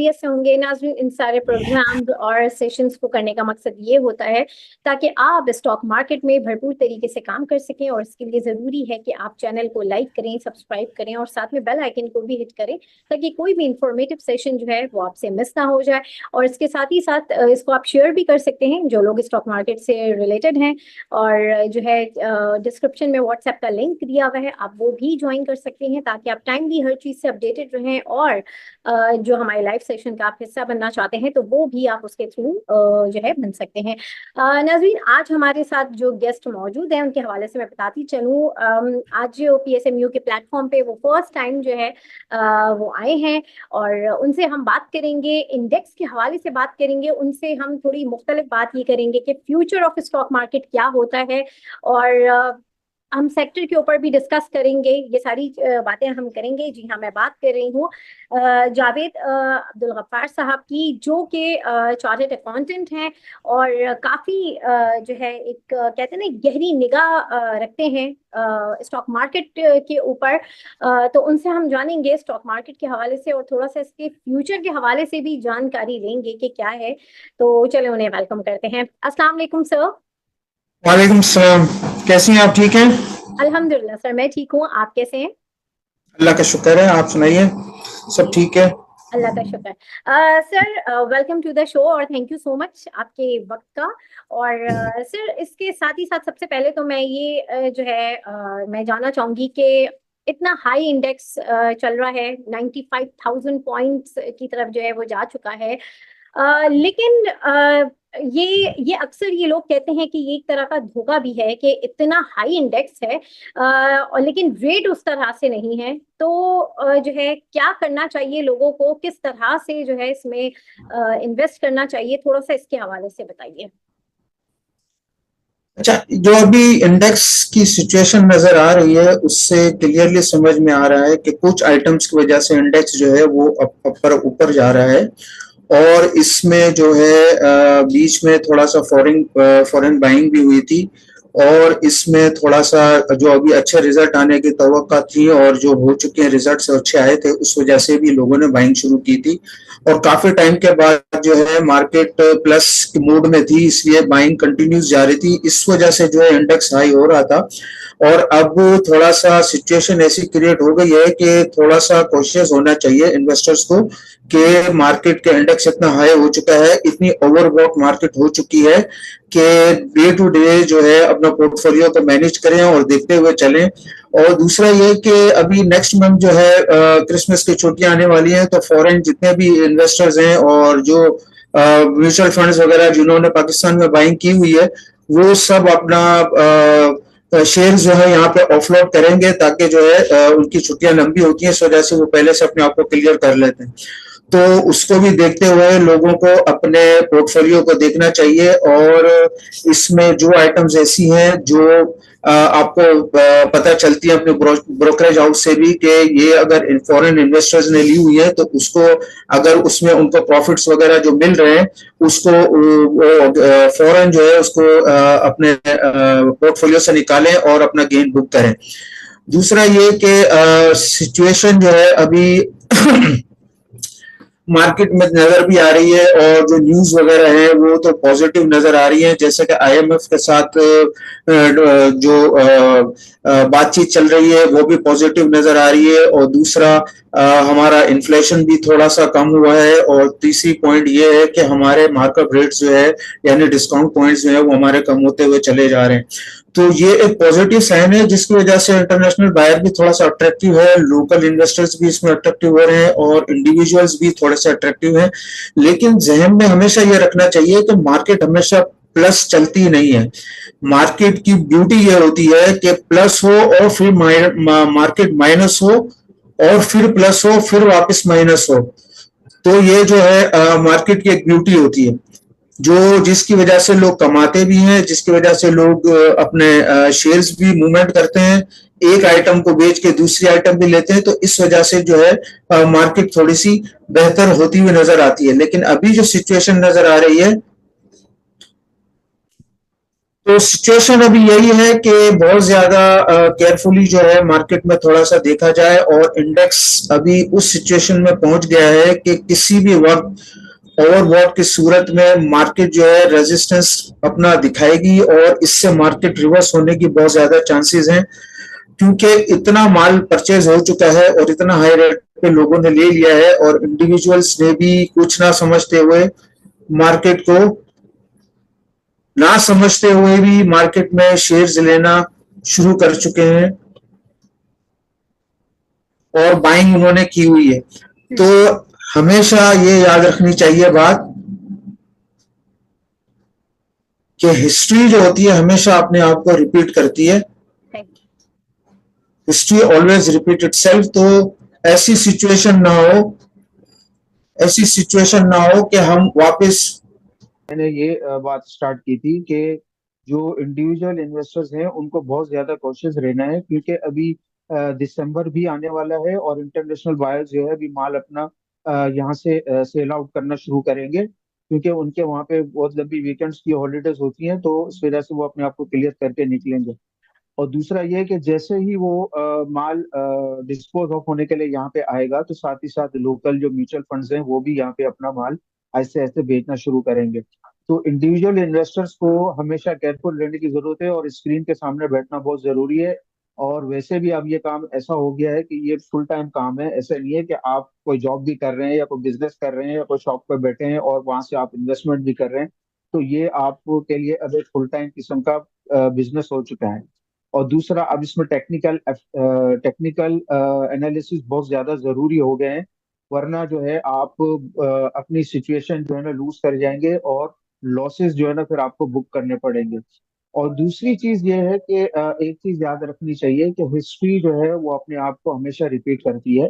खैरियत से होंगे नाज़रीन। इन सारे प्रोग्राम्स और सेशंस को करने का मकसद ये होता है ताकि आप स्टॉक मार्केट में भरपूर तरीके से काम कर सकें, और इसके लिए ज़रूरी है कि आप चैनल को लाइक करें, सब्सक्राइब करें और साथ में बेल आइकन को भी हिट करें ताकि कोई भी इंफॉर्मेटिव सेशन जो है वो आपसे मिस ना हो जाए। और इसके साथ ही साथ इसको आप शेयर भी कर सकते हैं जो लोग स्टॉक मार्केट से रिलेटेड हैं, और जो है डिस्क्रिप्शन में व्हाट्सएप का लिंक दिया हुआ है, आप वो भी ज्वाइन कर सकते हैं ताकि आप टाइमली हर चीज़ से अपडेटेड रहें। और जो हमारे लाइव सेशन का आप हिस्सा बनना चाहते हैं तो वो भी आप उसके थ्रू जो है बन सकते हैं। नाज़रीन, आज हमारे साथ जो गेस्ट मौजूद हैं उनके हवाले से मैं बताती चलूँ। आज जो PSMU के प्लेटफॉर्म पे वो फर्स्ट टाइम जो है वो आए हैं, और उनसे हम बात करेंगे, इंडेक्स के हवाले से बात करेंगे। उनसे हम थोड़ी मुख्तलिफ बात ये करेंगे कि फ्यूचर ऑफ स्टॉक मार्केट क्या होता है, और हम सेक्टर के ऊपर भी डिस्कस करेंगे। ये सारी बातें हम करेंगे। जी हाँ, मैं बात कर रही हूँ जावेद अब्दुल गफ्फार साहब की, जो कि चार्टर्ड अकाउंटेंट हैं और काफ़ी जो है एक कहते हैं ना गहरी निगाह रखते हैं स्टॉक मार्केट के ऊपर। तो उनसे हम जानेंगे स्टॉक मार्केट के हवाले से और थोड़ा सा इसके फ्यूचर के हवाले से भी जानकारी लेंगे कि क्या है। तो चले उन्हें वेलकम करते हैं। अस्सलाम वालेकुम सर। वालेकुम सलाम। कैसी हैं आप? ठीक हैं? अल्हम्दुलिल्लाह सर, मैं ठीक हूँ। आप कैसे हैं? अल्लाह का शुक्र है। आप सुनाइए, सब ठीक है? अल्लाह का शुक्र। Sir, welcome to the show और थैंक यू सो मच आपके वक्त का। और सर, इसके साथ ही साथ सबसे पहले तो मैं ये जो है मैं जानना चाहूंगी कि इतना हाई इंडेक्स चल रहा है, 95,000 पॉइंट्स की तरफ जो है वो जा चुका है। लेकिन ये अक्सर ये लोग कहते हैं कि ये एक तरह का धोखा भी है कि इतना हाई इंडेक्स है और लेकिन रेट उस तरह से नहीं है। तो जो है क्या करना चाहिए लोगों को, किस तरह से जो है इसमें इन्वेस्ट करना चाहिए, थोड़ा सा इसके हवाले से बताइए। अच्छा, जो अभी इंडेक्स की सिचुएशन नजर आ रही है उससे क्लियरली समझ में आ रहा है कि कुछ आइटम्स की वजह से इंडेक्स जो है वो ऊपर ऊपर जा रहा है। और इसमें जो है बीच में थोड़ा सा फॉरेन बाइंग भी हुई थी, और इसमें थोड़ा सा जो अभी अच्छे रिजल्ट आने की तवक्का थी और जो हो चुके हैं रिजल्ट्स अच्छे आए थे, उस वजह से भी लोगों ने बाइंग शुरू की थी। और काफी टाइम के बाद जो है मार्केट प्लस मूड में थी, इसलिए बाइंग कंटिन्यूस जा रही थी। इस वजह से जो है इंडेक्स हाई हो रहा था। और अब थोड़ा सा सिचुएशन ऐसी क्रिएट हो गई है कि थोड़ा सा कॉशियस होना चाहिए इन्वेस्टर्स को कि मार्केट के इंडेक्स इतना हाई हो चुका है, इतनी ओवरबॉट मार्केट हो चुकी है कि डे टू डे जो है अपना पोर्टफोलियो को मैनेज करें और देखते हुए चलें। और दूसरा ये कि अभी नेक्स्ट मंथ जो है क्रिसमस की छुट्टियां आने वाली हैं, तो फॉरेन जितने भी इन्वेस्टर्स हैं और जो म्यूचुअल फंड्स वगैरह जिन्होंने पाकिस्तान में बाइंग की हुई है, वो सब अपना शेयर जो है यहाँ पे ऑफलोड करेंगे, ताकि जो है उनकी छुट्टियां लंबी होती हैं, इस वजह से वो पहले से अपने आप को क्लियर कर लेते हैं। तो उसको भी देखते हुए लोगों को अपने पोर्टफोलियो को देखना चाहिए। और इसमें जो आइटम्स ऐसी हैं जो आपको पता चलती है अपने ब्रोकरेज हाउस से भी कि ये अगर फॉरेन इन्वेस्टर्स ने ली हुई है, तो उसको अगर उसमें उनको प्रॉफिट्स वगैरह जो मिल रहे हैं, उसको फॉरेन जो है उसको अपने पोर्टफोलियो से निकालें और अपना गेन बुक करें। दूसरा ये कि सिचुएशन जो है अभी मार्केट में नजर भी आ रही है, और जो न्यूज वगैरह है वो तो पॉजिटिव नजर आ रही है, जैसे कि IMF के साथ जो बातचीत चल रही है वो भी पॉजिटिव नजर आ रही है। और दूसरा हमारा इन्फ्लेशन भी थोड़ा सा कम हुआ है। और तीसरी पॉइंट ये है कि हमारे मार्कअप रेट्स जो है यानी डिस्काउंट पॉइंट्स जो है वो हमारे कम होते हुए चले जा रहे हैं। तो ये एक पॉजिटिव साइन है, जिसकी वजह से इंटरनेशनल बायर भी थोड़ा सा अट्रैक्टिव है, लोकल इन्वेस्टर्स भी इसमें अट्रैक्टिव हो रहे हैं और इंडिविजुअल्स भी थोड़े से अट्रैक्टिव हैं। लेकिन जहन में हमेशा ये रखना चाहिए कि मार्केट हमेशा प्लस चलती नहीं है। मार्केट की ब्यूटी ये होती है कि प्लस हो और फिर मार्केट माइनस हो, और फिर प्लस हो, फिर वापस माइनस हो। तो ये जो है मार्केट की एक ब्यूटी होती है, जो जिसकी वजह से लोग कमाते भी हैं, जिसकी वजह से लोग अपने शेयर्स भी मूवमेंट करते हैं, एक आइटम को बेच के दूसरी आइटम भी लेते हैं। तो इस वजह से जो है मार्केट थोड़ी सी बेहतर होती हुई नजर आती है। लेकिन अभी जो सिचुएशन नजर आ रही है, तो सिचुएशन अभी यही है कि बहुत ज्यादा केयरफुली जो है मार्केट में थोड़ा सा देखा जाए, और इंडेक्स अभी उस सिचुएशन में पहुंच गया है कि किसी भी वक्त ओवरबॉट की सूरत में मार्केट जो है रेजिस्टेंस अपना दिखाएगी, और इससे मार्केट रिवर्स होने की बहुत ज्यादा चांसेस हैं, क्योंकि इतना माल परचेज हो चुका है और इतना हाई रेट पे लोगों ने ले लिया है, और इंडिविजुअल्स ने भी कुछ ना समझते हुए मार्केट को ना समझते हुए भी मार्केट में शेयर्स लेना शुरू कर चुके हैं, और बाइंग उन्होंने की हुई है। तो हमेशा ये याद रखनी चाहिए बात कि हिस्ट्री जो होती है हमेशा अपने आप को रिपीट करती है, हिस्ट्री ऑलवेज रिपीट इटसेल्फ। तो ऐसी सिचुएशन ना हो, ऐसी सिचुएशन ना हो कि हम वापस। मैंने ये बात स्टार्ट की थी कि जो इंडिविजुअल इन्वेस्टर्स हैं उनको बहुत ज्यादा कॉशियस रहना है, क्योंकि अभी दिसंबर भी आने वाला है और इंटरनेशनल बायर्स जो है अभी माल अपना यहाँ से सेल आउट करना शुरू करेंगे, क्योंकि उनके वहाँ पे बहुत लंबी वीकेंड्स की हॉलीडेज होती हैं, तो इस वजह से वो अपने आप को क्लियर करके निकलेंगे। और दूसरा ये है कि जैसे ही वो माल डिस्पोज ऑफ होने के लिए यहाँ पे आएगा, तो साथ ही साथ लोकल जो म्यूचुअल फंड्स हैं वो भी यहाँ पे अपना माल ऐसे ऐसे बेचना शुरू करेंगे। तो इंडिविजुअल इन्वेस्टर्स को हमेशा केयरफुल रहने की जरूरत है और स्क्रीन के सामने बैठना बहुत जरूरी है। और वैसे भी अब ये काम ऐसा हो गया है कि ये फुल टाइम काम है, ऐसा नहीं है कि आप कोई जॉब भी कर रहे हैं या कोई बिजनेस कर रहे हैं या कोई शॉप पर बैठे हैं और वहां से आप इन्वेस्टमेंट भी कर रहे हैं। तो ये आपके लिए अब एक फुल टाइम किस्म का बिजनेस हो चुका है। और दूसरा, अब इसमें टेक्निकल एनालिसिस बहुत ज्यादा जरूरी हो गए हैं, वरना जो है आप अपनी सिचुएशन जो है ना लूज कर जाएंगे और लॉसेस जो है ना फिर आपको बुक करने पड़ेंगे। और दूसरी चीज ये है कि एक चीज याद रखनी चाहिए कि हिस्ट्री जो है वो अपने आप को हमेशा रिपीट करती है।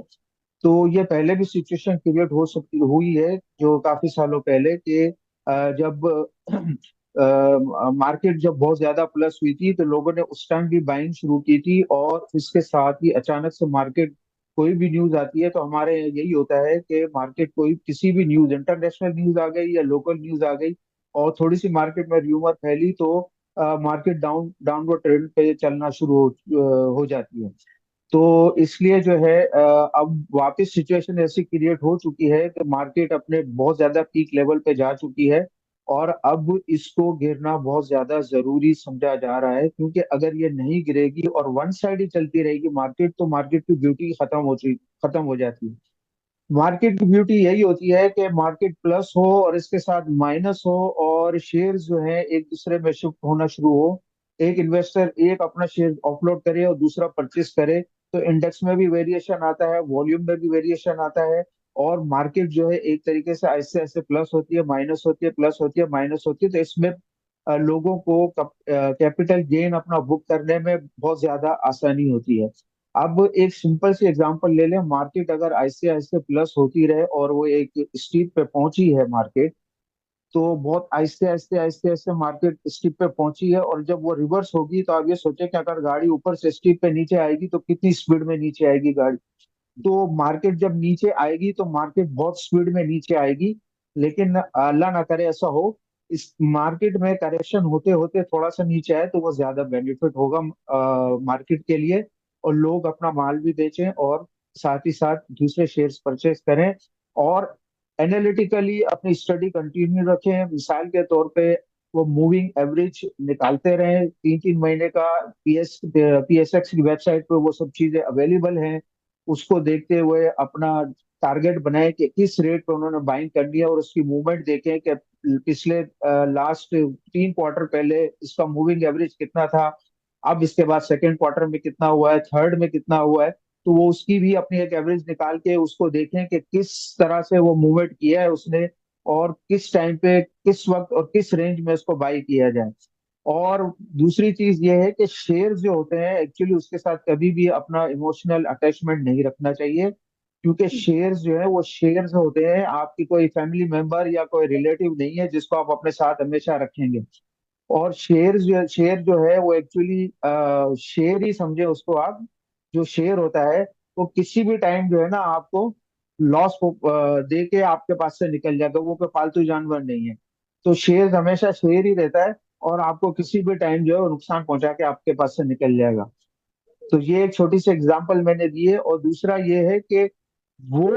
तो ये पहले भी सिचुएशन क्रिएट हो सकती हुई है जो काफी सालों पहले कि जब मार्केट जब बहुत ज्यादा प्लस हुई थी तो लोगों ने उस टाइम भी बाइंग शुरू की थी, और इसके साथ ही अचानक से मार्केट कोई भी न्यूज आती है तो हमारे यहाँ यही होता है कि मार्केट कोई किसी भी न्यूज, इंटरनेशनल न्यूज आ गई या लोकल न्यूज आ गई और थोड़ी सी मार्केट में र्यूमर फैली तो मार्केट डाउनवर्ड ट्रेंड पे चलना शुरू हो जाती है। तो इसलिए जो है अब वापस सिचुएशन ऐसी क्रिएट हो चुकी है कि मार्केट अपने बहुत ज्यादा पीक लेवल पे जा चुकी है, और अब इसको गिरना बहुत ज्यादा जरूरी समझा जा रहा है, क्योंकि अगर ये नहीं गिरेगी और वन साइड ही चलती रहेगी मार्केट, तो मार्केट की ब्यूटी खत्म हो जाती है। मार्केट की ब्यूटी यही होती है कि मार्केट प्लस हो और इसके साथ माइनस हो, और शेयर जो है एक दूसरे में शिफ्ट होना शुरू हो, एक इन्वेस्टर एक अपना शेयर ऑफलोड करे और दूसरा परचेस करे, तो इंडेक्स में भी वेरिएशन आता है, वॉल्यूम में भी वेरिएशन आता है, और मार्केट जो है एक तरीके से ऐसे ऐसे प्लस होती है, माइनस होती है, प्लस होती है, माइनस होती है। तो इसमें लोगों को कैपिटल गेन अपना बुक करने में बहुत ज्यादा आसानी होती है। अब एक सिंपल सी एग्जांपल ले लें, मार्केट अगर ऐसे ऐसे प्लस होती रहे और वो एक स्टीप पे पहुंची है मार्केट, तो बहुत आहिस्ते आहिस्ते आहिस्ते आहिस्ते मार्केट स्टीप पे पहुंची है, और जब वो रिवर्स होगी तो आप ये सोचें कि अगर गाड़ी ऊपर से स्टीप पे नीचे आएगी तो कितनी स्पीड में नीचे आएगी गाड़ी। तो मार्केट जब नीचे आएगी तो मार्केट बहुत स्पीड में नीचे आएगी, लेकिन अल्लाह ना करे ऐसा हो, इस मार्केट में करेक्शन होते होते थोड़ा सा नीचे आए तो वो ज्यादा बेनिफिट होगा मार्केट के लिए, और लोग अपना माल भी बेचें और साथ ही साथ दूसरे शेयर्स परचेस करें, और एनालिटिकली अपनी स्टडी कंटिन्यू रखें। मिसाल के तौर पे वो मूविंग एवरेज निकालते रहें 3 3 महीने का, पीएसएक्स की वेबसाइट पे वो सब चीजें अवेलेबल हैं, उसको देखते हुए अपना टारगेट बनाए कि किस रेट पे उन्होंने बाइंग करनी है, और उसकी मूवमेंट देखें कि पिछले लास्ट 3 क्वार्टर पहले इसका मूविंग एवरेज कितना था, अब इसके बाद सेकेंड क्वार्टर में कितना हुआ है, थर्ड में कितना हुआ है। तो वो उसकी भी अपनी एक एवरेज निकाल के उसको देखें कि किस तरह से वो मूवमेंट किया है उसने, और किस टाइम पे किस वक्त और किस रेंज में उसको बाई किया जाए। और दूसरी चीज ये है कि शेयर जो होते हैं एक्चुअली उसके साथ कभी भी अपना इमोशनल अटैचमेंट नहीं रखना चाहिए, क्योंकि शेयर्स जो है वो शेयर्स होते हैं, आपकी कोई फैमिली मेंबर या कोई रिलेटिव नहीं है जिसको आप अपने साथ हमेशा रखेंगे। और शेयर जो है वो एक्चुअली शेयर ही समझे उसको आप। जो शेयर होता है वो किसी भी टाइम जो है ना आपको लॉस दे के आपके पास से निकल जाएगा, वो कोई पालतू जानवर नहीं है। तो शेयर हमेशा शेयर ही रहता है। और आपको किसी भी टाइम जो है वो नुकसान पहुंचा के आपके पास से निकल जाएगा। तो ये एक छोटी सी एग्जांपल मैंने दी है। और दूसरा ये है कि वो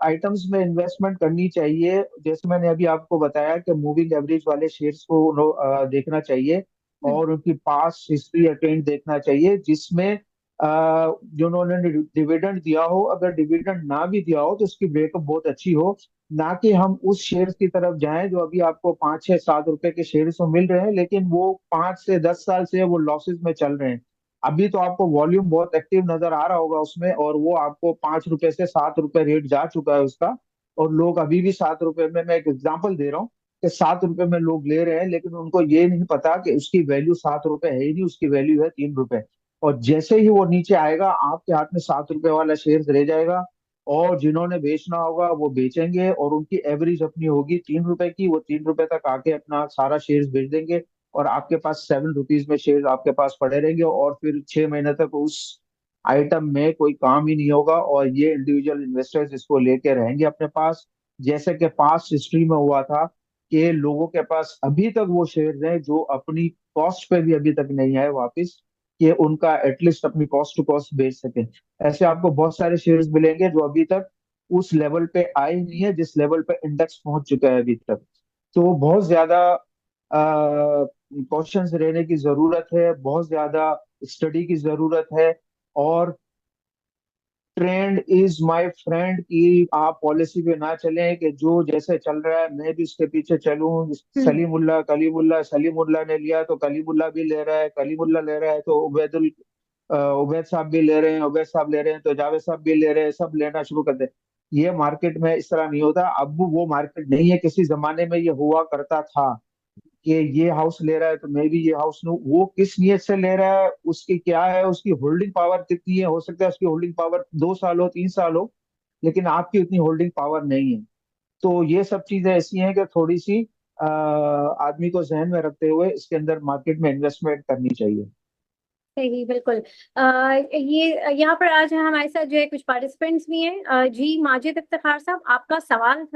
आइटम्स में इन्वेस्टमेंट करनी चाहिए, जैसे मैंने अभी आपको बताया कि मूविंग एवरेज वाले शेयर्स को देखना चाहिए हम्म। और उनकी पास्ट हिस्ट्री या ट्रेंड देखना चाहिए, जिसमें जो उन्होंने डिविडेंड दिया हो, अगर डिविडेंड ना भी दिया हो तो उसकी ब्रेकअप बहुत अच्छी हो। ना कि हम उस शेयर्स की तरफ जाएं जो अभी आपको 5 6 7 रुपए के शेयर्स में मिल रहे हैं, लेकिन वो 5 से 10 साल से वो लॉसेस में चल रहे हैं। अभी तो आपको वॉल्यूम बहुत एक्टिव नजर आ रहा होगा उसमें, और वो आपको 5 रुपए से 7 रुपए रेट जा चुका है उसका। और लोग अभी भी 7 रुपए में, मैं एक एग्जांपल दे रहा हूँ कि 7 रुपए में लोग ले रहे हैं, लेकिन उनको ये नहीं पता कि उसकी वैल्यू 7 रुपए है ही नहीं, उसकी वैल्यू है 3 रुपए। और जैसे ही वो नीचे आएगा आपके हाथ में 7 रुपए वाला शेयर रह जाएगा, और जिन्होंने बेचना होगा वो बेचेंगे, और उनकी एवरेज अपनी होगी 3 रुपए की, वो 3 रुपए तक आके अपना सारा शेयर बेच देंगे, और आपके पास 7 रुपीज में शेयर आपके पास पड़े रहेंगे, और फिर 6 महीने तक उस आइटम में कोई काम ही नहीं होगा, और ये इंडिविजुअल इन्वेस्टर्स इसको लेके रहेंगे अपने पास। जैसे कि पास्ट हिस्ट्री में हुआ था कि लोगों के पास अभी तक वो शेयर हैं जो अपनी कॉस्ट पे भी अभी तक नहीं आए वापस, कि उनका एटलीस्ट अपनी कॉस्ट टू कॉस्ट बेच सके। ऐसे आपको बहुत सारे शेयर्स मिलेंगे जो अभी तक उस लेवल पे आए ही नहीं है जिस लेवल पे इंडेक्स पहुंच चुका है अभी तक। तो बहुत ज्यादा कॉशंस रहने की जरूरत है, बहुत ज्यादा स्टडी की जरूरत है। और ट्रेंड इज माय फ्रेंड की आप पॉलिसी पे ना चलें कि जो जैसे चल रहा है मैं भी उसके पीछे चलूं। हम्म। सलीमुल्ला कलीमुल्ला, सलीमुल्ला ने लिया तो कलीमुल्ला भी ले रहा है, कलीमुल्ला ले रहा है तो उबैद साहब भी ले रहे हैं, उबैद साहब ले रहे हैं तो जावेद साहब भी ले रहे हैं, सब लेना शुरू कर दे। ये मार्केट में इस तरह नहीं होता। अब वो मार्केट नहीं है, किसी जमाने में ये हुआ करता था कि ये हाउस ले रहा है तो मैं भी ये हाउस लूं। वो किस नियत से ले रहा है, उसकी क्या है, उसकी होल्डिंग पावर कितनी है, हो सकता है उसकी होल्डिंग पावर 2 साल हो 3 साल हो, लेकिन आपकी उतनी होल्डिंग पावर नहीं है। तो ये सब चीजें ऐसी हैं कि थोड़ी सी आदमी को जहन में रखते हुए इसके अंदर मार्केट में इन्वेस्टमेंट करनी चाहिए। सही, बिल्कुल। ये यहाँ पर आज हमारे साथ जो है कुछ पार्टिसिपेंट्स भी हैं। जी माजिद इफ्तिखार साहब, आपका सवाल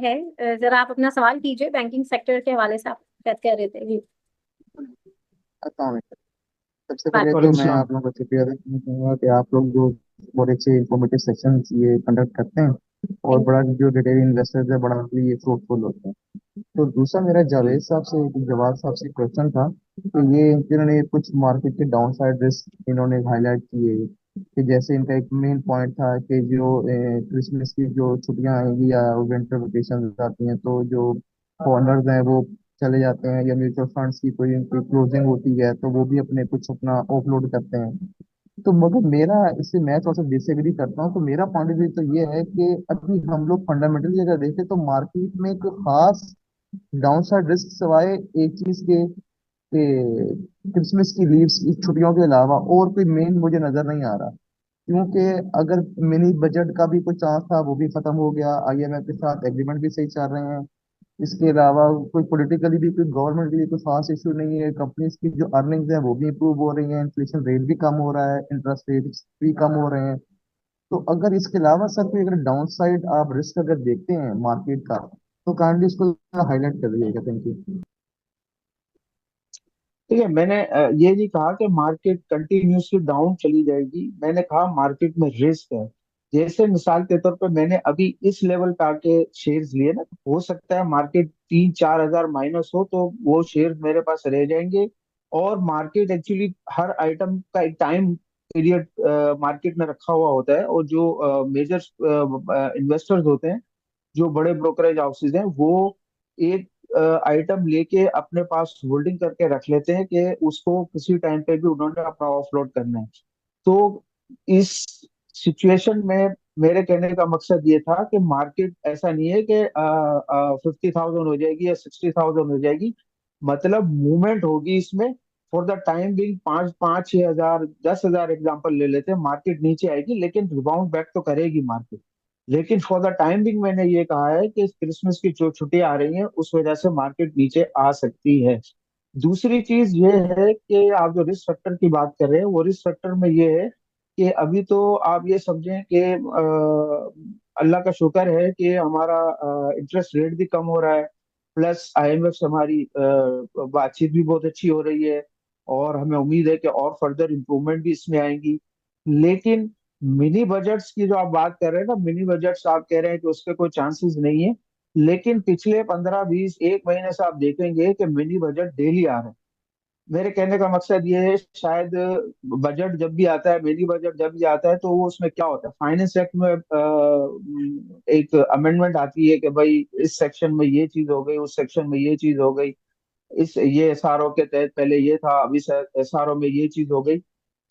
है। जरा आप अपना सवाल कीजिए, बैंकिंग सेक्टर के हवाले से आप बात कर रहे थे जी। अस्सलाम वालेकुम। सबसे पहले तो वालेकुम मैं सलाम। आप लोगों को शुक्रिया अदा करना चाहूँगा कि आप लोग जो बहुत अच्छे इंफॉर्मेटिव सेशन ये कंडक्ट करते हैं, और थैंक बड़ा जो डिटेल इन्वेस्टर्स है बड़ा ये फ्रूटफुल होता है। तो दूसरा मेरा जी। जावेद साहब से जवाब साहब से क्वेश्चन था कि ये इन्होंने कुछ मार्केट के डाउन साइड रिस्क इन्होंने हाईलाइट किए, कि जैसे इनका एक मेन पॉइंट था कि जो क्रिसमस की जो छुट्टियां आएंगी या विंटर वेकेशन आती हैं तो जो फॉरेनर्स हैं वो चले जाते हैं, या म्यूचुअल फंड्स की कोई उनकी क्लोजिंग होती है तो वो भी अपने कुछ अपना ऑफलोड करते हैं। तो मगर मेरा इससे मैं थोड़ा सा डिसएग्री करता हूँ। तो मेरा पॉइंट ऑफ व्यू तो ये है कि अभी हम लोग फंडामेंटली अगर देखें तो मार्केट में कोई खास डाउनसाइड रिस्क सिवाय एक चीज के क्रिसमस की लीव्स की छुट्टियों के अलावा और कोई मेन मुझे नजर नहीं आ रहा। क्योंकि अगर मिनी बजट का भी कोई चांस था वो भी खत्म हो गया, आईएमएफ के साथ एग्रीमेंट भी सही चल रहे हैं। इसके अलावा कोई पॉलिटिकली भी कोई गवर्नमेंट के लिए कोई खास इशू नहीं है, कंपनीज की जो अर्निंग्स है वो भी इम्प्रूव हो रही है, इन्फ्लेशन रेट भी कम हो रहा है, इंटरेस्ट रेट भी कम हो रहे हैं। तो अगर इसके अलावा सर कोई अगर डाउन साइड आप रिस्क अगर देखते हैं मार्केट का तो काइंडली इसको हाईलाइट कर दीजिएगा। Thank you. ठीक है, मैंने ये नहीं कहा कि मार्केट कंटिन्यूसली डाउन चली जाएगी, मैंने कहा मार्केट में रिस्क है। जैसे मिसाल के तौर पर मैंने अभी इस लेवल पे आके शेयर्स लिए ना, तो हो सकता है मार्केट 3 4 हजार माइनस हो तो वो शेयर्स मेरे पास रह जाएंगे। और मार्केट एक्चुअली हर आइटम का एक टाइम पीरियड मार्केट में रखा हुआ होता है, और जो मेजर इन्वेस्टर्स होते हैं, जो बड़े ब्रोकरेज हाउसेज हैं, वो एक आइटम लेके अपने पास होल्डिंग करके रख लेते हैं कि उसको किसी टाइम पे भी उन्होंने अपना ऑफलोड करना है। तो इस सिचुएशन में मेरे कहने का मकसद ये था कि मार्केट ऐसा नहीं है कि 50,000 हो जाएगी या 60,000 हो जाएगी। मतलब मूवमेंट होगी इसमें। फॉर द टाइम बिंग 5 5 6 हजार 10 हजार एग्जाम्पल ले लेते हैं, मार्केट नीचे आएगी लेकिन रिबाउंड बैक तो करेगी मार्केट। लेकिन फॉर द टाइम बिंग मैंने ये कहा है कि क्रिसमस की जो छुट्टियां आ रही हैं उस वजह से मार्केट नीचे आ सकती है। दूसरी चीज ये है कि आप जो रिस्क फैक्टर की बात कर रहे हैं, वो रिस्क फैक्टर में ये है कि अभी तो आप ये समझें कि अल्लाह का शुक्र है कि हमारा इंटरेस्ट रेट भी कम हो रहा है, प्लस आईएमएफ से हमारी बातचीत भी बहुत अच्छी हो रही है, और हमें उम्मीद है कि और फर्दर इम्प्रूवमेंट भी इसमें आएंगी। लेकिन मिनी बजट्स की जो आप बात कर रहे हैं ना, मिनी बजट्स आप कह रहे हैं कि उसके कोई चांसेस नहीं है, लेकिन पिछले 15-20 1 महीने से आप देखेंगे कि मिनी बजट डेली आ रहे हैं। मेरे कहने का मकसद ये है, शायद बजट जब भी आता है, मिनी बजट जब भी आता है, तो वो उसमें क्या होता है, फाइनेंस एक्ट में एक अमेंडमेंट आती है कि भाई इस सेक्शन में ये चीज हो गई, उस सेक्शन में ये चीज हो गई, इस ये एसआरओ के तहत पहले ये था, अब इस एसआरओ में ये चीज हो गई।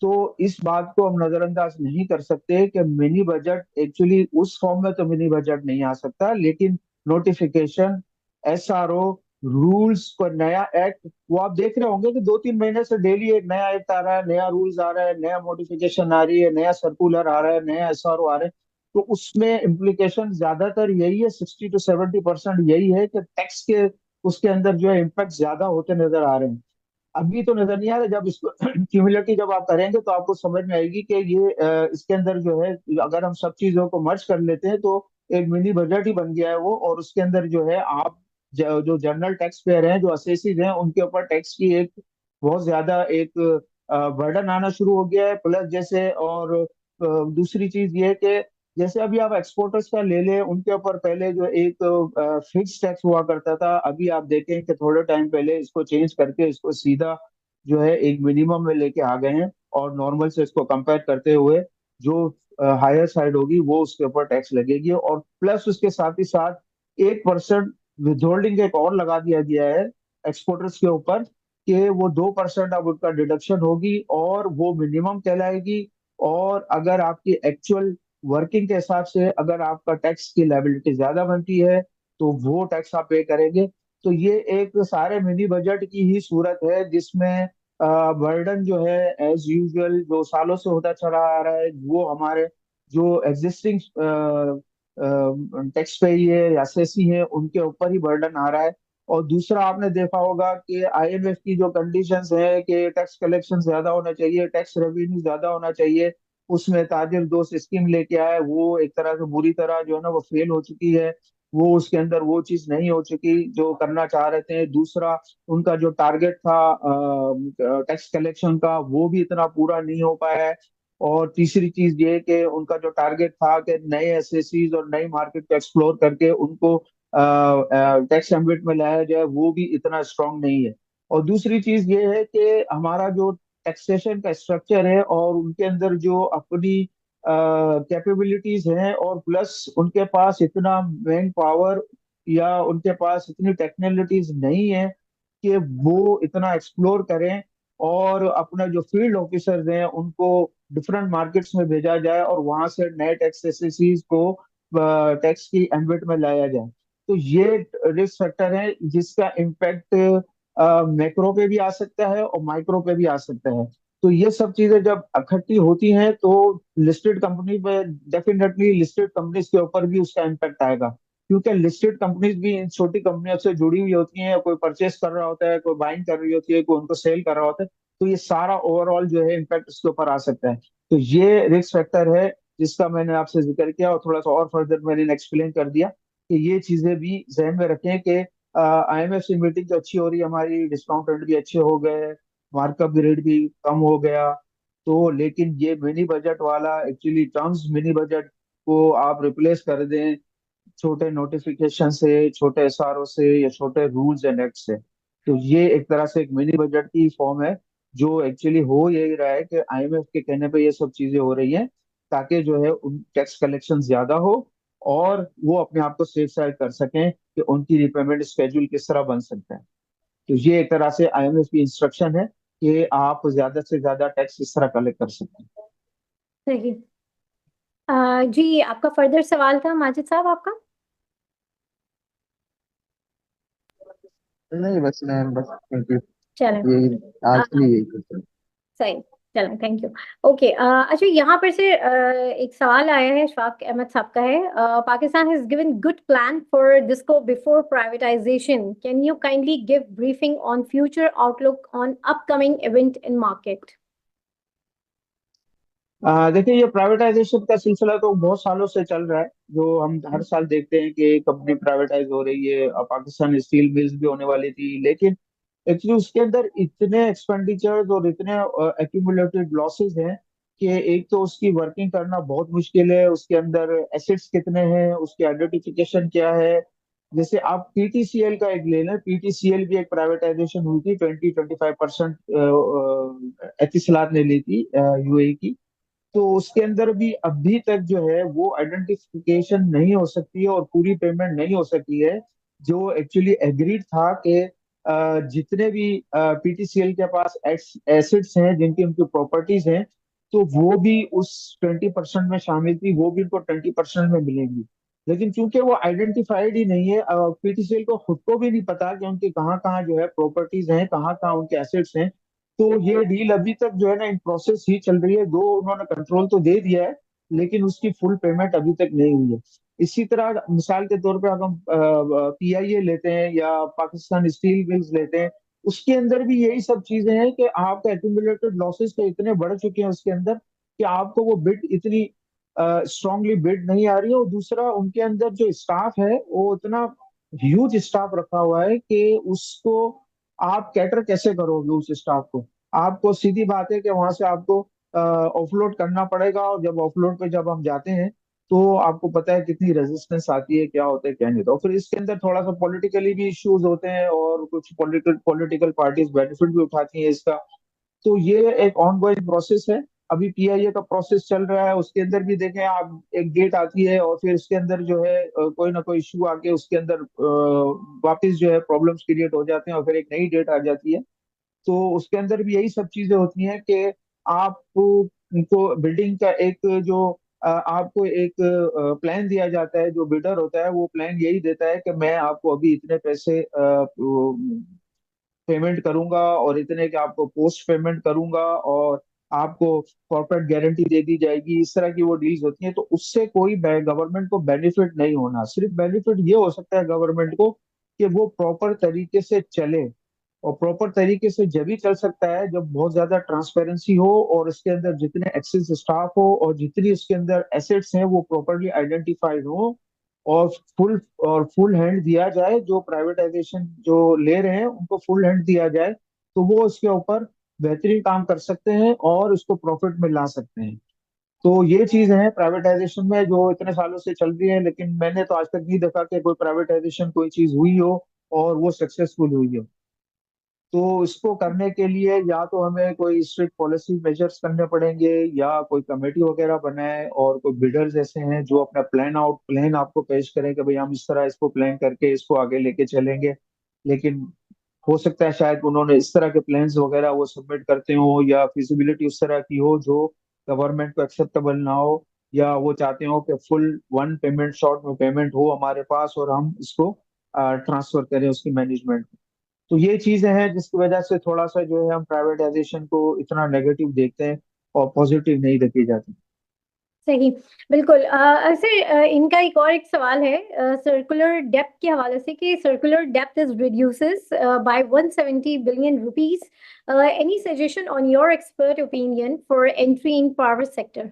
तो इस बात को हम नजरअंदाज नहीं कर सकते कि मिनी बजट एक्चुअली उस फॉर्म में तो मिनी बजट नहीं आ सकता, लेकिन नोटिफिकेशन, एसआरओ, रूल्स को नया एक्ट, वो आप देख रहे होंगे कि 2-3 महीने से डेली एक नया एक्ट आ रहा है, नया रूल्स आ रहा है, नया नोटिफिकेशन आ रही है, नया सर्कुलर आ रहा है, नया एसआरओ आ रहा है। तो उसमें इम्प्लीकेशन ज्यादातर यही है, 60-70% यही है कि टैक्स के उसके अंदर जो है इम्पैक्ट ज्यादा होते नजर आ रहे हैं। अभी तो नजर नहीं आ रहा, जब इसको क्यूमुलेटिव जब आप करेंगे तो आपको समझ में आएगी कि ये इसके अंदर जो है, अगर हम सब चीजों को मर्ज कर लेते हैं तो एक मिनी बजट ही बन गया है वो। और उसके अंदर जो है आप जो जनरल टैक्स पेयर हैं, जो असेसीज हैं, उनके ऊपर टैक्स की एक बहुत ज्यादा एक बर्डन आना शुरू हो गया है। प्लस जैसे और दूसरी चीज ये है कि जैसे अभी आप एक्सपोर्टर्स का ले लें, उनके ऊपर पहले जो एक फिक्स टैक्स हुआ करता था, अभी आप देखें कि थोड़े टाइम पहले इसको चेंज करके इसको सीधा जो है एक मिनिमम में लेके आ गए हैं, और नॉर्मल से इसको कंपेयर करते हुए जो हायर साइड होगी वो उसके ऊपर टैक्स लगेगी। और प्लस उसके साथ ही साथ 1% विथहोल्डिंग एक और लगा दिया गया है एक्सपोर्टर्स के ऊपर, कि वो 2% अब उनका डिडक्शन होगी और वो मिनिमम कहलाएगी। और अगर आपकी एक्चुअल वर्किंग के हिसाब से अगर आपका टैक्स की लायबिलिटी ज्यादा बनती है तो वो टैक्स आप पे करेंगे। तो ये एक सारे मिनी बजट की ही सूरत है, जिसमें बर्डन जो है एज यूजुअल जो सालों से होता चला आ रहा है, वो हमारे जो एग्जिस्टिंग टैक्स पे है या सेसी है उनके ऊपर ही बर्डन आ रहा है। और दूसरा आपने देखा होगा कि आईएमएफ की जो कंडीशंस है कि टैक्स कलेक्शन ज्यादा होना चाहिए, टैक्स रेवेन्यू ज्यादा होना चाहिए, उसमें ताजिर दोस्त स्कीम लेके आए, वो एक तरह से बुरी तरह जो है ना वो फेल हो चुकी है। वो उसके अंदर वो चीज नहीं हो चुकी जो करना चाह रहे थे। दूसरा, उनका जो टारगेट था टैक्स कलेक्शन का, वो भी इतना पूरा नहीं हो पाया है। और तीसरी चीज ये कि उनका जो टारगेट था कि नए एसएससीज और नई मार्केट को एक्सप्लोर करके उनको टैक्स एम्बिट में लाया जाए, वो भी इतना स्ट्रांग नहीं है। और दूसरी चीज ये है कि हमारा जो टैक्सेशन का स्ट्रक्चर है और उनके अंदर जो अपनी कैपेबिलिटीज हैं, और प्लस उनके पास इतना मैन पावर या उनके पास इतनी टेक्नोलॉजीज नहीं है कि वो इतना एक्सप्लोर करें और अपना जो फील्ड ऑफिसर्स हैं उनको डिफरेंट मार्केट्स में भेजा जाए और वहां से नए टैक्स एसएससीज को टैक्स की एम्बिट में लाया जाए। तो ये रिस्क फैक्टर है जिसका इम्पैक्ट मैक्रो पे भी आ सकता है और माइक्रो पे भी आ सकता है। तो ये सब चीजें जब इकट्ठी होती हैं तो लिस्टेड कंपनी पे, डेफिनेटली लिस्टेड कंपनीज के ऊपर भी उसका इम्पैक्ट आएगा, क्योंकि लिस्टेड कंपनीज भी इन छोटी कंपनियों से जुड़ी हुई होती हैं, कोई परचेस कर रहा होता है, कोई बाइंग कर रही होती है, कोई उनको सेल कर रहा होता है। तो ये सारा ओवरऑल जो है इम्पैक्ट उसके ऊपर आ सकता है। तो ये रिस्क फैक्टर है जिसका मैंने आपसे जिक्र किया, और थोड़ा सा और फर्दर मैंने एक्सप्लेन कर दिया कि ये चीजें भी जहन में रखें कि आईएमएफ से मीटिंग तो अच्छी हो रही है हमारी, डिस्काउंट रेट भी अच्छे हो गए, मार्कअप रेट भी कम हो गया। तो लेकिन ये मिनी बजट वाला एक्चुअली टर्म्स मिनी बजट को आप रिप्लेस कर दें छोटे नोटिफिकेशन से, छोटे एसआरओ से या छोटे रूल्स एंड एक्ट से। तो ये एक तरह से एक मिनी बजट की फॉर्म है, जो एक्चुअली हो यही रहा है कि आईएमएफ के कहने पे ये सब चीजें हो रही हैं, ताकि जो है उन टैक्स कलेक्शन ज्यादा हो और वो अपने आप को सेफ साइड कर सकें कि उनकी रिपेमेंट स्केड्यूल किस तरह बन सकता है। तो ये एक तरह से आईएमएफ की इंस्ट्रक्शन है कि आप ज्यादा से ज्यादा टैक्स इस तरह कलेक्ट कर सकते हैं। सही। जी, आपका फर्दर सवाल था माजिद साहब आपका? नहीं, बस मैं बस थैंक यू। चलें। यही आज के लिए यही क्वेश्चन। सही। चलें, थैंक यू। ओके, अच्छा यहाँ पर से एक सवाल आया है, शफाक अहमद साहब का है। Pakistan has given good plan for disco before privatisation, can you kindly give briefing on future outlook on upcoming event in market? देखिए, ये प्राइवेटाइजेशन का सिलसिला तो बहुत सालों से चल रहा है। जो हम हर साल देखते हैं कि कंपनी प्राइवेटाइज हो रही है। पाकिस्तान स्टील मिल्स भी होने वाली थी, लेकिन एक्चुअली उसके अंदर इतने एक्सपेंडिचर्स और इतने एक्यूमुलेटेड लॉसेस हैं कि एक तो उसकी वर्किंग करना बहुत मुश्किल है। उसके अंदर एसेट्स कितने हैं, उसकी आइडेंटिफिकेशन क्या है। जैसे आप पीटीसीएल का एक ले लें, पीटीसीएल भी एक प्राइवेटाइजेशन हुई थी, 20-25% एतिसलात ने ली थी यूएई की। तो उसके अंदर भी अभी तक जो है वो आइडेंटिफिकेशन नहीं हो सकती है और पूरी पेमेंट नहीं हो सकी है। जो एक्चुअली एग्रीड था कि जितने भी पीटीसीएल के पास एसेट्स हैं, जिनकी उनकी प्रॉपर्टीज हैं, तो वो भी उस 20% में शामिल थी, वो भी उनको 20% में मिलेंगी। लेकिन चूंकि वो आइडेंटिफाइड ही नहीं है, पीटीसीएल को खुद को भी नहीं पता कि उनकी कहाँ कहाँ जो है प्रॉपर्टीज हैं, कहाँ कहाँ उनके एसेट्स हैं। तो ये डील अभी तक जो है ना इन प्रोसेस ही चल रही है। दो उन्होंने कंट्रोल तो दे दिया है, लेकिन उसकी फुल पेमेंट अभी तक नहीं हुई है। इसी तरह मिसाल के तौर पे अगर हम पीआईए लेते हैं या पाकिस्तान स्टील मिल्स लेते हैं, उसके अंदर भी यही सब चीजें हैं कि आपका एक्यूमुलेटेड लॉसेस तो इतने बढ़ चुके हैं उसके अंदर कि आपको वो बिड इतनी स्ट्रांगली बिड नहीं आ रही है। और दूसरा, उनके अंदर जो स्टाफ है वो इतना ह्यूज स्टाफ रखा हुआ है कि उसको आप कैटर कैसे करोगे उस स्टाफ को। आपको सीधी बात है कि वहां से आपको ऑफलोड करना पड़ेगा, और जब ऑफलोड पे जब हम जाते हैं तो आपको पता है कितनी रेजिस्टेंस आती है, क्या होता है क्या नहीं होता। और फिर इसके अंदर थोड़ा सा पॉलिटिकली भी इश्यूज होते हैं और कुछ पॉलिटिकल पॉलिटिकल पार्टीज बेनिफिट भी उठाती हैं इसका। तो ये एक ऑन गोइंग प्रोसेस है। अभी पीआईए का प्रोसेस चल रहा है, उसके अंदर भी देखें आप, एक डेट आती है और फिर उसके अंदर जो है कोई ना कोई इशू आके उसके अंदर वापस जो है प्रॉब्लम्स क्रिएट हो जाते हैं और फिर एक नई डेट आ जाती है। तो उसके अंदर भी यही सब चीजें होती हैं कि आपको बिल्डिंग का एक जो आपको एक प्लान दिया जाता है। जो बिल्डर होता है वो प्लान यही देता है कि मैं आपको अभी इतने पैसे पेमेंट करूंगा और इतने के आपको पोस्ट पेमेंट करूंगा, और आपको कॉर्पोरेट गारंटी दे दी जाएगी। इस तरह की वो डील्स होती हैं। तो उससे कोई गवर्नमेंट को बेनिफिट नहीं होना, सिर्फ बेनिफिट ये हो सकता है गवर्नमेंट को कि वो प्रॉपर तरीके से चले। और प्रॉपर तरीके से जब ही चल सकता है जब बहुत ज्यादा ट्रांसपेरेंसी हो और इसके अंदर जितने एक्सेस स्टाफ हो और जितनी इसके अंदर एसेट्स हैं वो प्रॉपरली आइडेंटिफाइड हो, और फुल फुल हैंड दिया जाए। जो प्राइवेटाइजेशन जो ले रहे हैं उनको फुल हैंड दिया जाए, तो वो इसके ऊपर बेहतरीन काम कर सकते हैं और उसको प्रॉफिट में ला सकते हैं। तो ये चीज है प्राइवेटाइजेशन में जो इतने सालों से चल रही है, लेकिन मैंने तो आज तक नहीं देखा कि कोई प्राइवेटाइजेशन कोई चीज हुई हो और वो सक्सेसफुल हुई हो। तो इसको करने के लिए या तो हमें कोई स्ट्रिक्ट पॉलिसी मेजर्स करने पड़ेंगे, या कोई कमेटी वगैरह बनाए और कोई बिल्डर्स ऐसे हैं जो अपना प्लान आपको पेश करें कि भाई हम इस तरह इसको प्लान करके इसको आगे लेके चलेंगे। लेकिन हो सकता है शायद उन्होंने इस तरह के प्लान्स वगैरह वो सबमिट करते हो या फिजिबिलिटी उस तरह की हो जो गवर्नमेंट को एक्सेप्टेबल ना हो, या वो चाहते हो कि फुल वन पेमेंट शॉर्ट में पेमेंट हो हमारे पास और हम इसको ट्रांसफर करें उसकी मैनेजमेंट। तो ये चीजें हैं जिसकी वजह से थोड़ा सा जो है हम प्राइवेटाइजेशन को इतना नेगेटिव देखते हैं और पॉजिटिव नहीं देखी जाती। सही, बिल्कुल। सर, इनका एक और एक सवाल है सर्कुलर डेप्थ के हवाले से कि circular depth is reduces by 170 billion rupees. Any suggestion on your expert opinion for entry in power sector?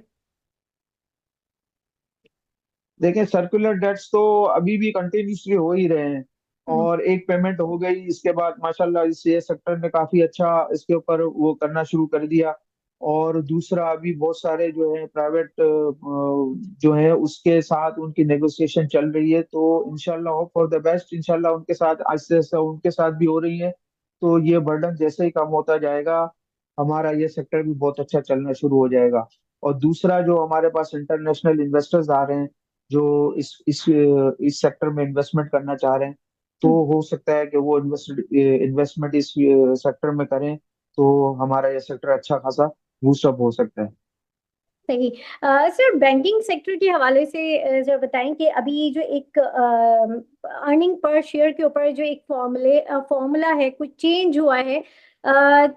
देखिए, सर्कुलर डेट्स तो अभी भी कंटिन्यूसली हो ही रहे हैं। और एक पेमेंट हो गई, इसके बाद माशाल्लाह इस ये सेक्टर ने काफी अच्छा इसके ऊपर वो करना शुरू कर दिया। और दूसरा, अभी बहुत सारे जो है प्राइवेट जो है उसके साथ उनकी नेगोशिएशन चल रही है। तो इंशाल्लाह होप फॉर द बेस्ट, इंशाल्लाह उनके साथ आहिस्ते आहिस्ते उनके साथ भी हो रही है। तो ये बर्डन जैसे ही कम होता जाएगा, हमारा ये सेक्टर भी बहुत अच्छा चलना शुरू हो जाएगा। और दूसरा, जो हमारे पास इंटरनेशनल इन्वेस्टर्स आ रहे हैं जो इस सेक्टर में इन्वेस्टमेंट करना चाह रहे हैं, तो हो सकता है कि वो इन्वेस्टमेंट इस सेक्टर में करें, तो हमारा ये सेक्टर अच्छा खासा बूस्टअप हो सकता है। सही। सर, बैंकिंग सेक्टर के हवाले से जरा बताएं कि अभी जो एक अर्निंग पर शेयर के ऊपर जो एक फॉर्मूला है, कुछ चेंज हुआ है, अ,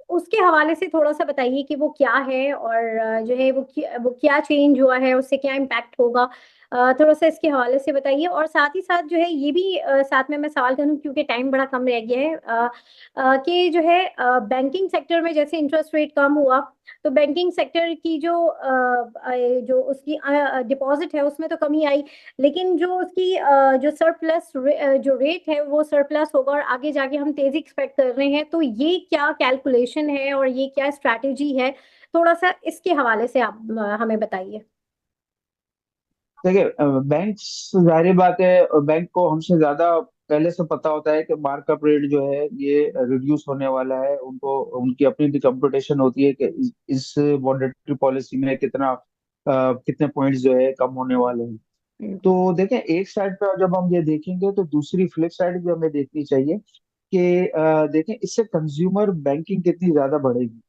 उसके हवाले से थोड़ा सा बताइए कि वो क्या है और जो है वो क्या चेंज हुआ है, उससे क्या इम्पैक्ट होगा। थोड़ा सा इसके हवाले से बताइए। और साथ ही साथ जो है ये भी साथ में मैं सवाल करूं, क्योंकि टाइम बड़ा कम रह गया है, कि जो है बैंकिंग सेक्टर में जैसे इंटरेस्ट रेट कम हुआ, तो बैंकिंग सेक्टर की जो उसकी डिपॉजिट है उसमें तो कमी आई, लेकिन जो उसकी जो सरप्लस जो रेट है वो सरप्लस होगा, और आगे जाके हम तेजी एक्सपेक्ट कर रहे हैं। तो ये क्या कैलकुलेशन है और ये क्या स्ट्रैटेजी है, थोड़ा सा इसके हवाले से आप हमें बताइए। देखिए, बैंक, जाहिर बात है, बैंक को हमसे ज्यादा पहले से पता होता है कि मार्कअप रेट जो है ये रिड्यूस होने वाला है। उनको उनकी अपनी भी कंप्यूटेशन होती है कि इस मॉनेटरी पॉलिसी में कितने पॉइंट्स जो है कम होने वाले हैं। तो देखें, एक साइड पर जब हम ये देखेंगे तो दूसरी फ्लिप साइड भी हमें देखनी चाहिए कि देखें इससे कंज्यूमर बैंकिंग कितनी ज्यादा बढ़ेगी।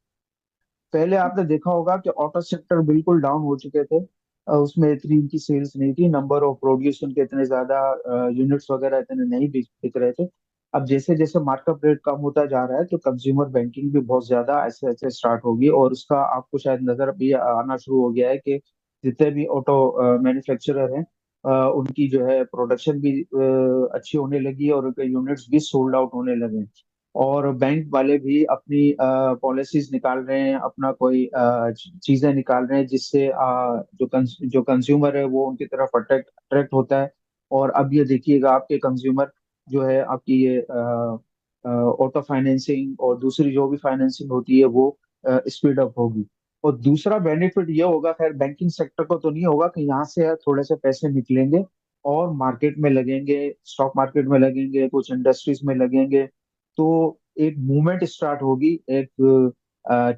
पहले आपने देखा होगा कि ऑटो सेक्टर बिल्कुल डाउन हो चुके थे। उसमें इतनी इनकी सेल्स नहीं थी, नंबर ऑफ प्रोड्यूस उनके इतने ज्यादा यूनिट्स वगैरह इतने नहीं बिक रहे थे। अब जैसे जैसे मार्कअप रेट कम होता जा रहा है तो कंज्यूमर बैंकिंग भी बहुत ज्यादा ऐसे ऐसे स्टार्ट होगी, और उसका आपको शायद नजर भी आना शुरू हो गया है कि जितने भी ऑटो मैन्युफैक्चरर हैं, उनकी जो है प्रोडक्शन भी अच्छी होने लगी है और उनके यूनिट्स भी सोल्ड आउट होने लगे हैं। और बैंक वाले भी अपनी पॉलिसीज निकाल रहे हैं, अपना कोई चीजें निकाल रहे हैं जिससे जो कंज्यूमर है वो उनकी तरफ अट्रैक्ट अट्रैक्ट होता है। और अब ये देखिएगा, आपके कंज्यूमर जो है आपकी ये ऑटो फाइनेंसिंग और दूसरी जो भी फाइनेंसिंग होती है वो स्पीड अप होगी। और दूसरा बेनिफिट ये होगा, खैर बैंकिंग सेक्टर को तो नहीं होगा, कि यहाँ से थोड़े से पैसे निकलेंगे और मार्केट में लगेंगे, स्टॉक मार्केट में लगेंगे, कुछ इंडस्ट्रीज में लगेंगे। तो एक मूवमेंट स्टार्ट होगी, एक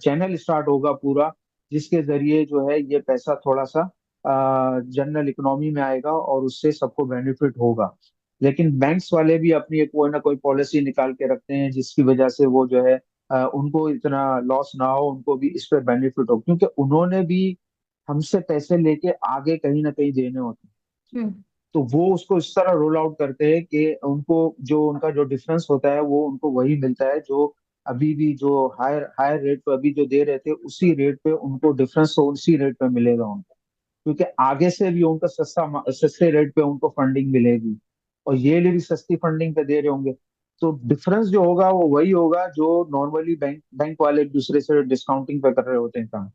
चैनल स्टार्ट होगा पूरा, जिसके जरिए जो है ये पैसा थोड़ा सा जनरल इकोनॉमी में आएगा और उससे सबको बेनिफिट होगा। लेकिन बैंक्स वाले भी अपनी एक कोई ना कोई पॉलिसी निकाल के रखते हैं जिसकी वजह से वो जो है उनको इतना लॉस ना हो, उनको भी इस पे बेनिफिट हो, क्योंकि उन्होंने भी हमसे पैसे लेके आगे कहीं ना कहीं देने होते हैं। हम्म। तो वो उसको इस तरह रोल आउट करते हैं कि उनको जो उनका जो डिफरेंस होता है वो उनको वही मिलता है, जो अभी भी जो हायर हायर रेट पे अभी जो दे रहे थे उसी रेट पे उनको डिफरेंस तो उसी रेट पे मिलेगा उनको, क्योंकि आगे से भी उनको सस्ते रेट पे उनको फंडिंग मिलेगी और ये लिए भी सस्ती फंडिंग पे दे रहे होंगे। तो डिफरेंस जो होगा वो वही होगा जो नॉर्मली बैंक बैंक वाले एक दूसरे से डिस्काउंटिंग पे कर रहे होते हैं काम।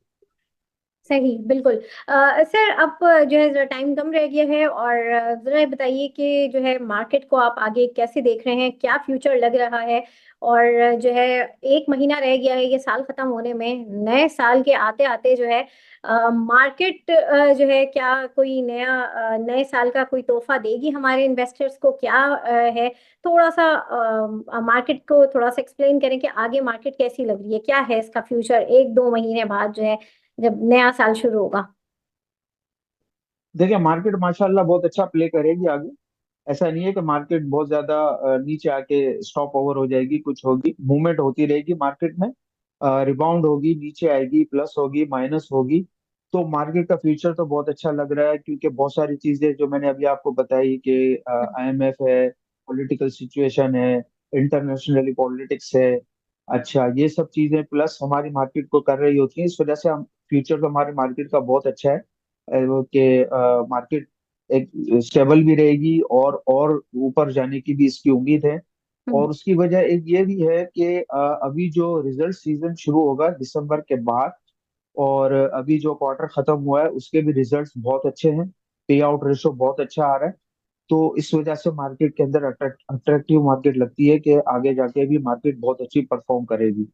सही, बिल्कुल। सर, अब जो है जरा टाइम कम रह गया है, और जरा ये बताइए कि जो है मार्केट को आप आगे कैसे देख रहे हैं, क्या फ्यूचर लग रहा है। और जो है एक महीना रह गया है ये साल खत्म होने में, नए साल के आते आते जो है मार्केट जो है क्या कोई नए साल का कोई तोहफा देगी हमारे इन्वेस्टर्स को, क्या है, थोड़ा सा मार्केट को थोड़ा सा एक्सप्लेन करें कि आगे मार्केट कैसी लग रही है, क्या है इसका फ्यूचर एक दो महीने बाद जो है जब नया साल शुरू होगा। देखिए, मार्केट माशाल्लाह बहुत अच्छा प्ले करेगी आगे। ऐसा नहीं है कि मार्केट बहुत ज्यादा नीचे आके स्टॉप ओवर हो जाएगी, कुछ होगी, मूवमेंट होती रहेगी मार्केट में। रिबाउंड होगी, नीचे आएगी, प्लस होगी, माइनस होगी। तो मार्केट का फ्यूचर तो बहुत अच्छा लग रहा है, क्योंकि बहुत सारी चीजें जो मैंने अभी आपको बताई कि आईएमएफ है, पॉलिटिकल सिचुएशन है, इंटरनेशनली पॉलिटिक्स है, अच्छा ये सब चीजें प्लस हमारी मार्केट को कर रही होती है। इस वजह से हम फ्यूचर तो हमारे मार्केट का बहुत अच्छा है, वो कि मार्केट एक स्टेबल भी रहेगी और ऊपर जाने की भी इसकी उम्मीद है। हम्म। और उसकी वजह एक ये भी है कि अभी जो रिजल्ट सीजन शुरू होगा दिसंबर के बाद, और अभी जो क्वार्टर खत्म हुआ है उसके भी रिजल्ट्स बहुत अच्छे हैं, पे आउट रेशो बहुत अच्छा आ रहा है। तो इस वजह से मार्केट के अंदर अट्रैक्टिव मार्केट लगती है कि आगे जाके भी मार्केट बहुत अच्छी परफॉर्म करेगी।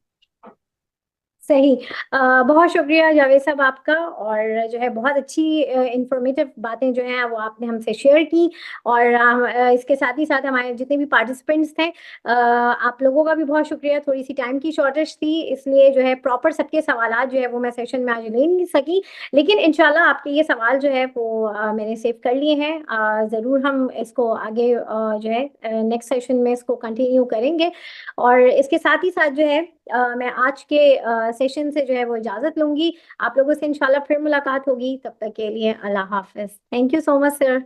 सही। बहुत शुक्रिया जावेद साहब आपका, और जो है बहुत अच्छी इंफॉर्मेटिव बातें जो हैं वो आपने हमसे शेयर की। और इसके साथ ही साथ हमारे जितने भी पार्टिसिपेंट्स थे, आप लोगों का भी बहुत शुक्रिया। थोड़ी सी टाइम की शॉर्टेज थी, इसलिए जो है प्रॉपर सबके सवालात जो है वो मैं सेशन में आज ले नहीं सकी, लेकिन इंशाल्लाह आपके ये सवाल जो है वो मैंने सेव कर लिए हैं। ज़रूर हम इसको आगे जो है नेक्स्ट सेशन में इसको कंटिन्यू करेंगे। और इसके साथ ही साथ जो है मैं आज के सेशन से जो है वो इजाजत लूंगी। आप लोगों से इंशाल्लाह फिर मुलाकात होगी, तब तक के लिए अल्लाह हाफिज। Thank you so much sir.